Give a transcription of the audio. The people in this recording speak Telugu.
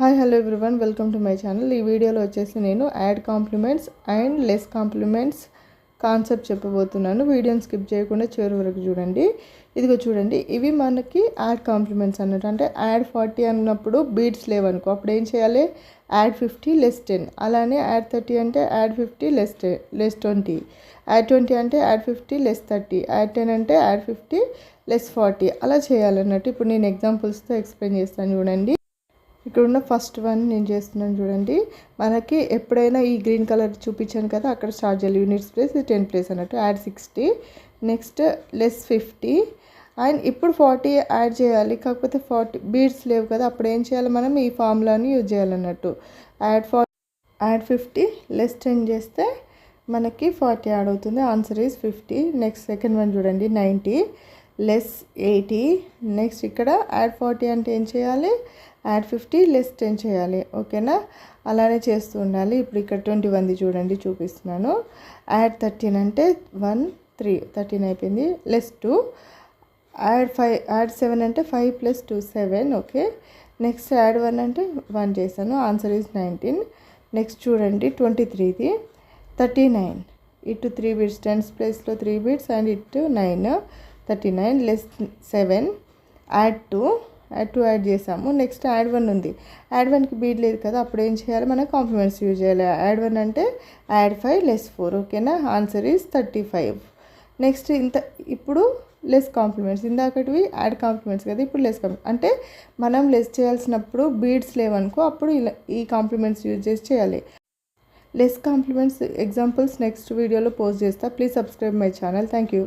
Hi hello everyone, welcome to my channel. ఈ వీడియోలో వచ్చేసి నేను add compliments and less compliments concept చెప్పబోతున్నాను. వీడియోని స్కిప్ చేయకుండా చివరి వరకు చూడండి. ఇదిగో చూడండి, ఇవి మనకి యాడ్ కాంప్లిమెంట్స్ అన్నట్టు. అంటే యాడ్ 40 అన్నప్పుడు బీట్స్ లేవనుకో, అప్పుడు ఏం చేయాలి? Add 50 less 10. అలానే యాడ్ 30 అంటే యాడ్ 50 లెస్ 20. యాడ్ 20 అంటే యాడ్ 50 లెస్ 30. యాడ్ 10 అంటే యాడ్ 50 లెస్ 40. అలా చేయాలన్నట్టు. ఇప్పుడు నేను ఎగ్జాంపుల్స్తో ఎక్స్ప్లెయిన్ చేస్తాను చూడండి. ఇక్కడ ఉన్న ఫస్ట్ వన్ నేను చేస్తున్నాను చూడండి. మనకి ఎప్పుడైనా ఈ గ్రీన్ కలర్ చూపించాను కదా, అక్కడ స్టార్ట్ చేయాలి. యూనిట్స్ ప్లేస్ 10 ప్లేస్ అన్నట్టు. యాడ్ 60, నెక్స్ట్ లెస్ 50 అండ్ ఇప్పుడు 40 యాడ్ చేయాలి. కాకపోతే 40 బీట్స్ లేవు కదా, అప్పుడు ఏం చేయాలి? మనం ఈ ఫార్ములాని యూజ్ చేయాలన్నట్టు. యాడ్ 50 లెస్ 10 చేస్తే మనకి 40 యాడ్ అవుతుంది. Answer is 50. Next second one చూడండి, 90 లెస్ 80. నెక్స్ట్ ఇక్కడ యాడ్ 40 అంటే ఏం చేయాలి? యాడ్ 50 లెస్ 10 చేయాలి. ఓకేనా? అలానే చేస్తూ ఉండాలి. ఇప్పుడు ఇక్కడ 21 చూడండి, చూపిస్తున్నాను. యాడ్ 13 అంటే 1 3 13 అయిపోయింది. లెస్ 2. యాడ్ 7 అంటే 5 ప్లస్ 2 7. ఓకే. నెక్స్ట్ యాడ్ 1 అంటే 1 చేశాను. Answer is 19. నెక్స్ట్ చూడండి 23ది 39. ఇటు 3 బీట్స్, 10s ప్లేస్లో 3 బీట్స్ అండ్ ఇటు 9 39 లెస్ 7. యాడ్ 2 యాడ్ చేసాము. నెక్స్ట్ యాడ్ 1 ఉంది. యాడ్ 1కి బీట్ లేదు కదా, అప్పుడు ఏం చేయాలి? మనం కాంప్లిమెంట్స్ యూజ్ చేయాలి. యాడ్ 1 అంటే యాడ్ 5 లెస్ 4. ఓకేనా? Answer is 35. నెక్స్ట్ ఇప్పుడు లెస్ కాంప్లిమెంట్స్. ఇందాకటివి యాడ్ కాంప్లిమెంట్స్ కదా, ఇప్పుడు లెస్ కాంప్లిమెంట్స్. అంటే మనం లెస్ చేయాల్సినప్పుడు బీట్స్ లేవనుకో, అప్పుడు ఇలా ఈ కాంప్లిమెంట్స్ యూజ్ చేసి చేయాలి. లెస్ కాంప్లిమెంట్స్ ఎగ్జాంపుల్స్ నెక్స్ట్ వీడియోలో పోస్ట్ చేస్తా. Please subscribe my channel. Thank you.